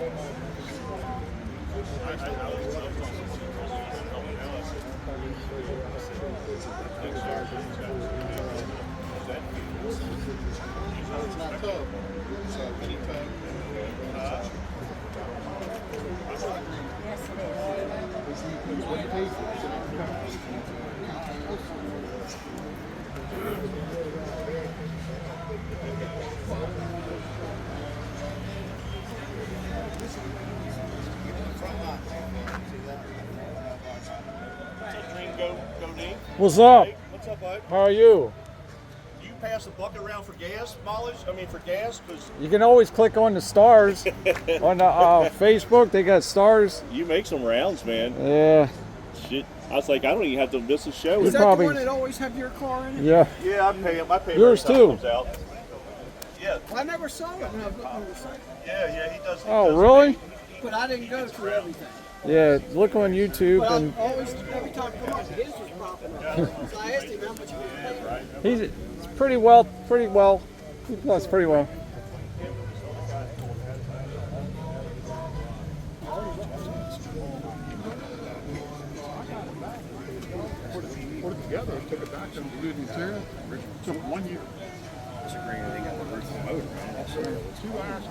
It's not tough. So mini tug. Yes, it Dreamgoatinc. What's up? Hey, what's up, bud? How are you? Do you pass the bucket around for gas mileage? I mean, for gas? Because You can always click on the stars on the Facebook. They got stars. you make some rounds, man. Yeah, Shit. I was like, I don't even have to miss a show. Is that probably- the one that always have your car in it? yeah. Yeah, I pay him. I pay him Yours every time too. it comes out. Yeah, I never saw it when I was looking on the site, yeah, he does. Oh, really? but I didn't go through everything. Yeah, look on YouTube But and I always, every time I come up, his was popping up. So I asked him how much he was paying. he's pretty well. He does pretty well. Put it together, took it back, and glued the material. Took 1 year. It's a green. They got the roof and motor, man. That's 2 hours.